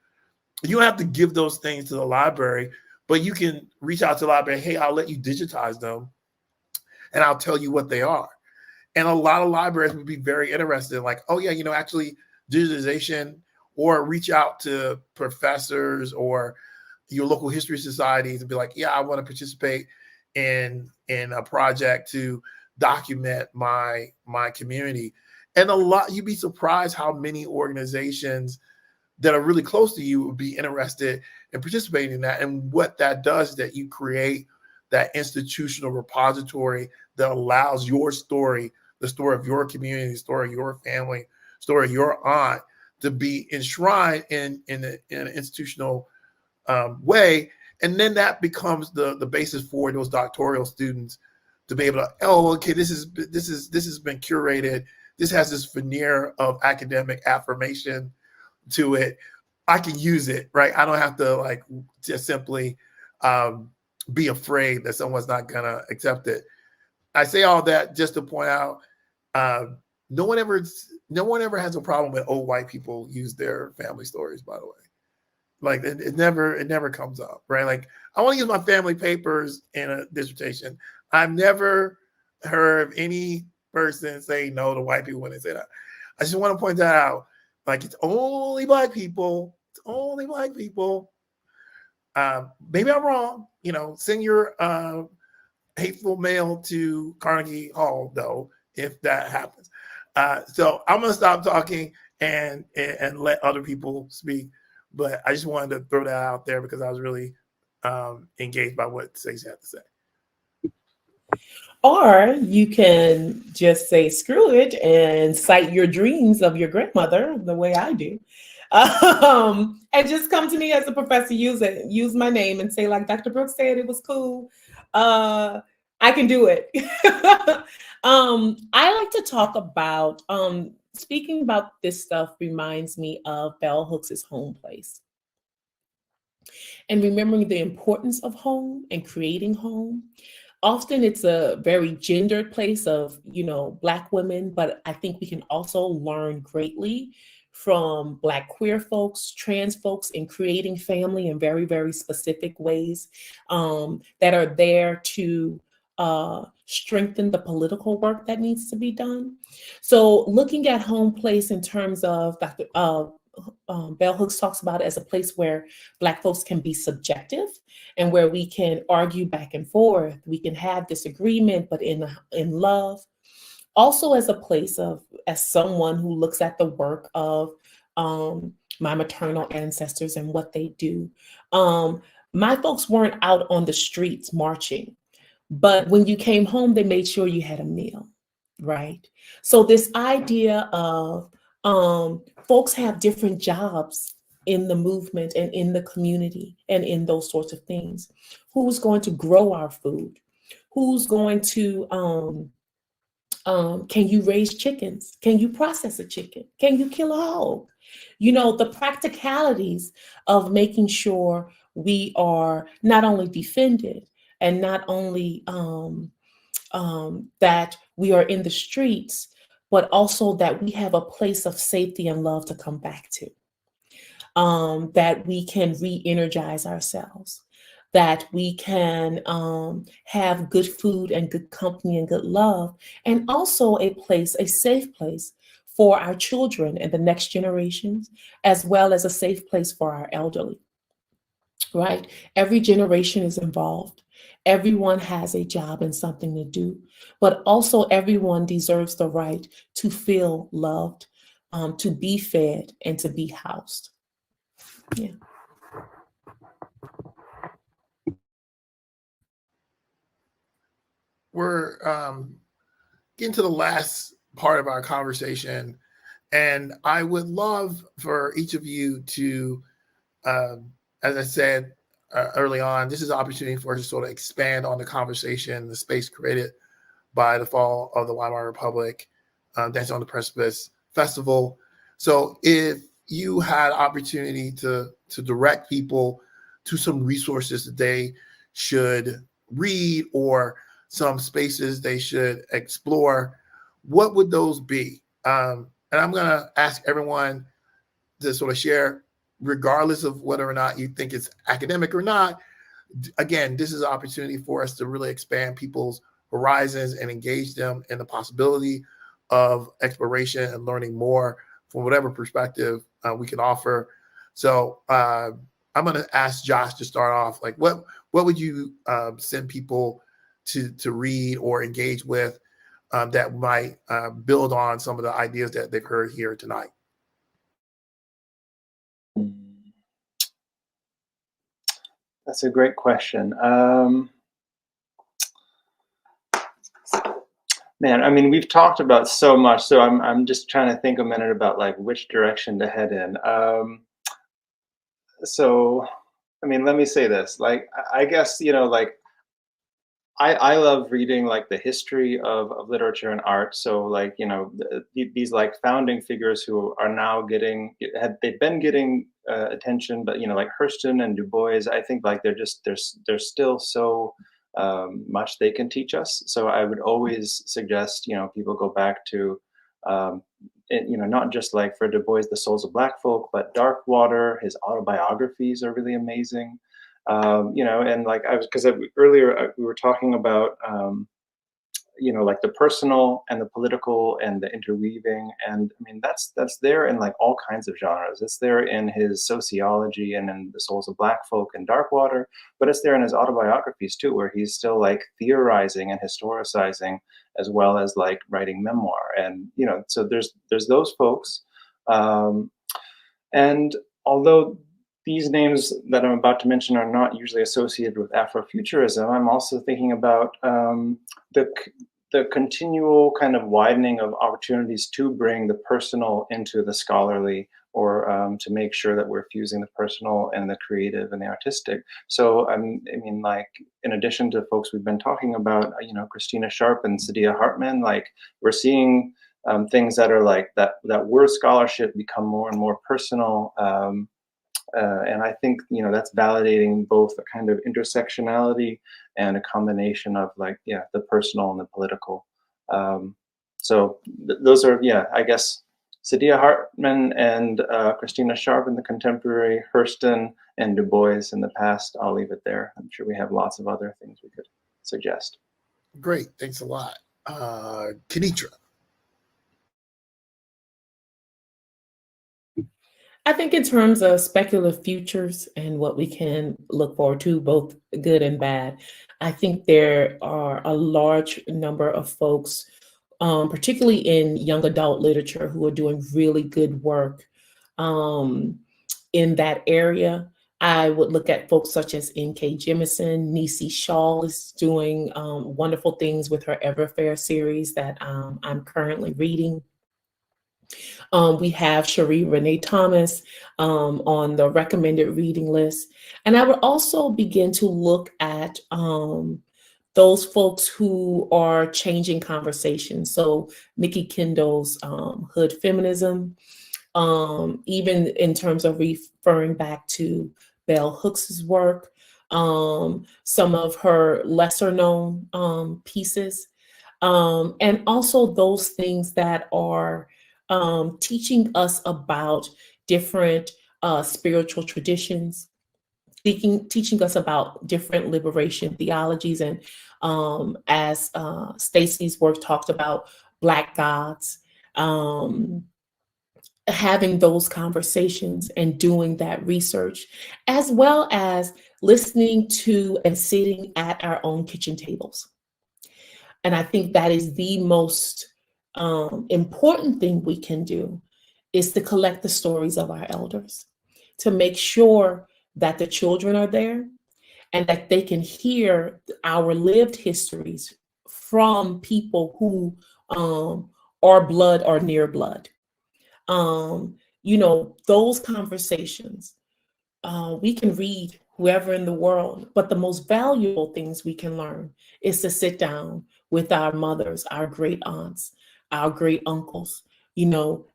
you don't have to give those things to the library, but you can reach out to the library. Hey, I'll let you digitize them and I'll tell you what they are. And a lot of libraries would be very interested, like, oh yeah, actually digitization, or reach out to professors or your local history societies and be like, yeah, I want to participate in a project to document my community. And you'd be surprised how many organizations that are really close to you would be interested in participating in that. And what that does is that you create that institutional repository that allows your story, the story of your community, the story of your family, the story of your aunt, to be enshrined in an institutional way. And then that becomes the basis for those doctoral students to be able to, oh, okay, this has been curated. This has this veneer of academic affirmation to it. I can use it, right? I don't have to just simply be afraid that someone's not gonna accept it. I say all that just to point out, no one ever has a problem with old white people use their family stories, by the way. Like it never comes up, right? Like, I want to use my family papers in a dissertation. I've never heard of any person say no to white people when they say that. I just want to point that out. Like, it's only Black people. It's only Black people. Maybe I'm wrong. Send your hateful mail to Carnegie Hall, though, if that happens. So I'm gonna stop talking and let other people speak. But I just wanted to throw that out there because I was really engaged by what Stacey had to say. Or you can just say screw it and cite your dreams of your grandmother the way I do. And just come to me as a professor, use my name and say, like Dr. Brooks said, it was cool. I can do it. I like to talk about, speaking about this stuff reminds me of Bell Hooks' Home Place. And remembering the importance of home and creating home. Often it's a very gendered place of, Black women, but I think we can also learn greatly from Black queer folks, trans folks in creating family in very, very specific ways that are there to strengthen the political work that needs to be done. So looking at Home Place in terms of Bell Hooks talks about it as a place where Black folks can be subjective and where we can argue back and forth. We can have disagreement, but in love. Also as a place as someone who looks at the work of my maternal ancestors and what they do. My folks weren't out on the streets marching, but when you came home, they made sure you had a meal, right? So this idea of folks have different jobs in the movement and in the community and in those sorts of things. Who's going to grow our food? Who's going to Can you raise chickens? Can you process a chicken? Can you kill a hog? You know, the practicalities of making sure we are not only defended and not only that we are in the streets, but also that we have a place of safety and love to come back to, that we can re-energize ourselves, that we can have good food and good company and good love, and also a place, a safe place for our children and the next generations, as well as a safe place for our elderly, right? Every generation is involved. Everyone has a job and something to do, but also everyone deserves the right to feel loved, to be fed, and to be housed. Yeah. We're getting to the last part of our conversation, and I would love for each of you to, as I said early on, this is an opportunity for us to sort of expand on the conversation, the space created by the fall of the Weimar Republic, Dancing on the Precipice Festival. So if you had opportunity to direct people to some resources that they should read or some spaces they should explore, what would those be? And I'm going to ask everyone to sort of share, regardless of whether or not you think it's academic or not. Again, this is an opportunity for us to really expand people's horizons and engage them in the possibility of exploration and learning more from whatever perspective we can offer. So I'm going to ask Josh to start off. Like, what would you send people to read or engage with that might build on some of the ideas that they've heard here tonight? That's a great question. Man, I mean, we've talked about so much, so I'm just trying to think a minute about like which direction to head in. So, I mean, let me say this. Like, I guess, you know, like I love reading like the history of literature and art. So like, you know, these like founding figures who are now they've been getting attention, but you know, like Hurston and Du Bois, I think like there's still so much they can teach us. So I would always suggest, you know, people go back to, you know, not just like for Du Bois, The Souls of Black Folk, but Darkwater, his autobiographies are really amazing. You know, and like earlier we were talking about, you know, like the personal and the political and the interweaving, and I mean that's there in like all kinds of genres. It's there in his sociology and in The Souls of Black Folk and Darkwater, but it's there in his autobiographies too, where he's still like theorizing and historicizing as well as like writing memoir. And you know, so there's those folks, and although these names that I'm about to mention are not usually associated with Afrofuturism, I'm also thinking about the continual kind of widening of opportunities to bring the personal into the scholarly, or to make sure that we're fusing the personal and the creative and the artistic. So I mean, like in addition to folks we've been talking about, you know, Christina Sharp and Sadia Hartman, like we're seeing things that are like that word scholarship become more and more personal. And I think, you know, that's validating both a kind of intersectionality and a combination of like, yeah, the personal and the political. So those are, yeah, I guess, Sadia Hartman and Christina Sharp in the contemporary, Hurston and Du Bois in the past. I'll leave it there. I'm sure we have lots of other things we could suggest. Great, thanks a lot. Kenitra. I think in terms of speculative futures and what we can look forward to, both good and bad, I think there are a large number of folks, particularly in young adult literature, who are doing really good work in that area. I would look at folks such as N.K. Jemisin. Nisi Shaw is doing wonderful things with her Everfair series that I'm currently reading. We have Cherie Renee Thomas on the recommended reading list. And I would also begin to look at those folks who are changing conversations. So Nikki Kendall's Hood Feminism, even in terms of referring back to Bell Hooks's work, some of her lesser known pieces, and also those things that are teaching us about different spiritual traditions, teaching us about different liberation theologies, and as Stacy's work talked about, Black gods. Having those conversations and doing that research, as well as listening to and sitting at our own kitchen tables. And I think that is the most important thing we can do, is to collect the stories of our elders, to make sure that the children are there and that they can hear our lived histories from people who are blood or near blood. Those conversations, we can read whoever in the world, but the most valuable things we can learn is to sit down with our mothers, our great aunts, our great uncles,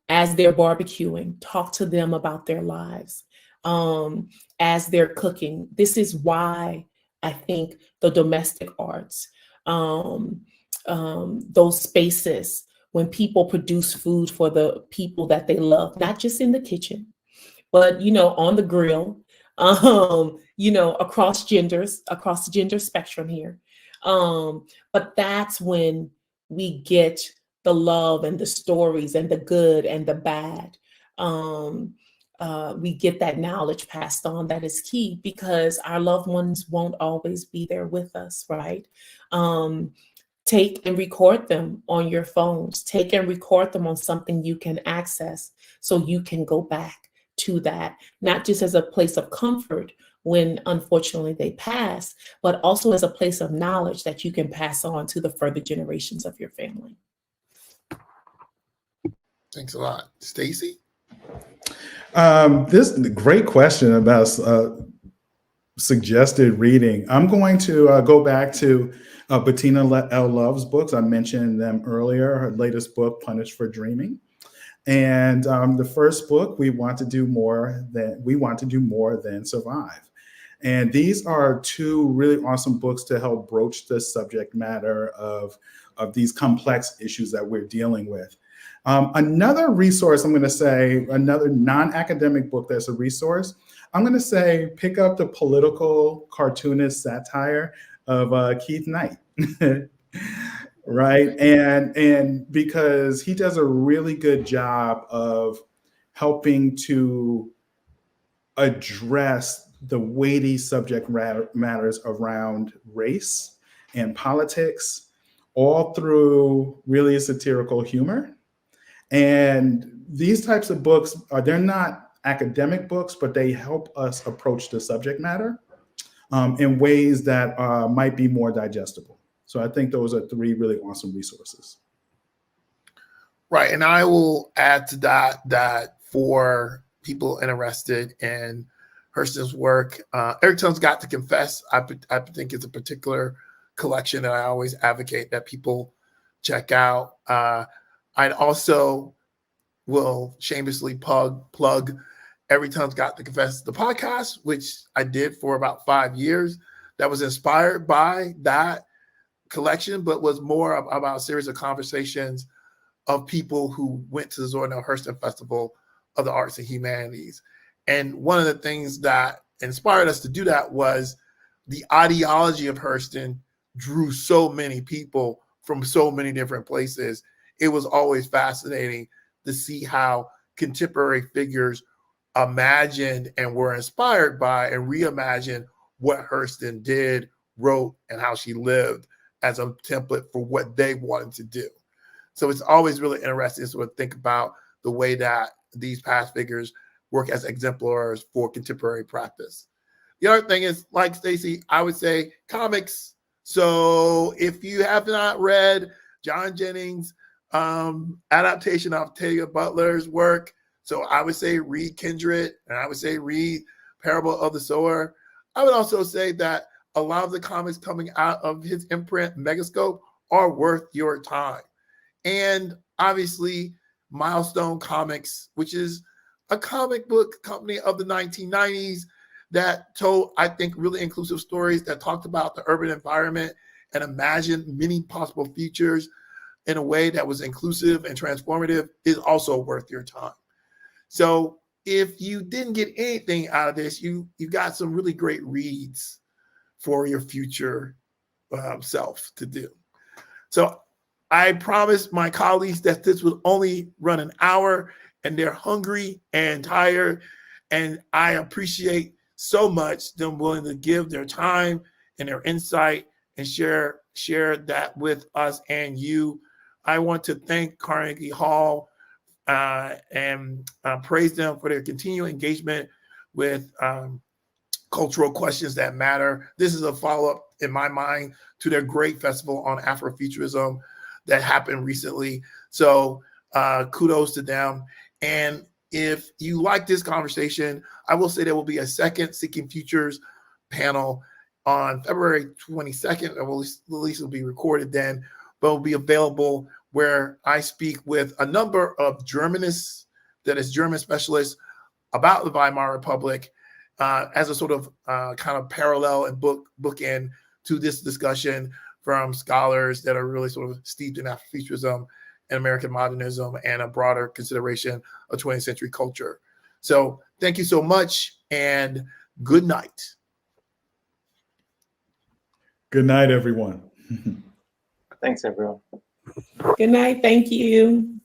as they're barbecuing, talk to them about their lives, as they're cooking. This is why I think the domestic arts, those spaces when people produce food for the people that they love, not just in the kitchen, but on the grill, across the gender spectrum here. But that's when we get the love and the stories and the good and the bad. We get that knowledge passed on that is key, because our loved ones won't always be there with us, right? Take and record them on your phones. Take and record them on something you can access, so you can go back to that, not just as a place of comfort when unfortunately they pass, but also as a place of knowledge that you can pass on to the further generations of your family. Thanks a lot. Stacy? This is a great question about suggested reading. I'm going to go back to Bettina L. Love's books. I mentioned them earlier. Her latest book, Punished for Dreaming. And the first book, We Want to Do More Than Survive. And these are two really awesome books to help broach the subject matter of these complex issues that we're dealing with. Another resource, I'm going to say, another non-academic book that's a resource, I'm going to say pick up the political cartoonist satire of Keith Knight. Right. And because he does a really good job of helping to address the weighty subject matters around race and politics, all through really satirical humor. And these types of books they're not academic books, but they help us approach the subject matter in ways that might be more digestible. So I think those are three really awesome resources. Right. And I will add to that for people interested in Hurston's work, Everytone's Got to Confess, I think is a particular collection that I always advocate that people check out. I also will shamelessly plug Everytone's Got to Confess, the podcast, which I did for about 5 years, that was inspired by that collection, but was more about a series of conversations of people who went to the Zora Neale Hurston Festival of the Arts and Humanities. And one of the things that inspired us to do that was the ideology of Hurston drew so many people from so many different places. It was always fascinating to see how contemporary figures imagined and were inspired by and reimagined what Hurston did, wrote, and how she lived as a template for what they wanted to do. So it's always really interesting to sort of think about the way that these past figures work as exemplars for contemporary practice. The other thing is, like Stacy, I would say comics. So if you have not read John Jennings' adaptation of Octavia Butler's work, so I would say read Kindred, and I would say read Parable of the Sower. I would also say that a lot of the comics coming out of his imprint, Megascope, are worth your time. And obviously, Milestone Comics, which is a comic book company of the 1990s that told, I think, really inclusive stories that talked about the urban environment and imagined many possible futures in a way that was inclusive and transformative, is also worth your time. So if you didn't get anything out of this, you got some really great reads for your future self to do. So I promised my colleagues that this would only run an hour, and they're hungry and tired. And I appreciate so much them willing to give their time and their insight and share that with us and you. I want to thank Carnegie Hall and praise them for their continued engagement with cultural questions that matter. This is a follow-up, in my mind, to their great festival on Afrofuturism that happened recently. So kudos to them. And if you like this conversation, I will say there will be a second Seeking Futures panel on February 22nd. At least it'll be recorded then, but will be available, where I speak with a number of Germanists, that is German specialists, about the Weimar Republic as a sort of kind of parallel and bookend to this discussion from scholars that are really sort of steeped in Afrofuturism and American modernism and a broader consideration of 20th century culture. So thank you so much, and good night. Good night, everyone. Thanks, everyone. Good night. Thank you.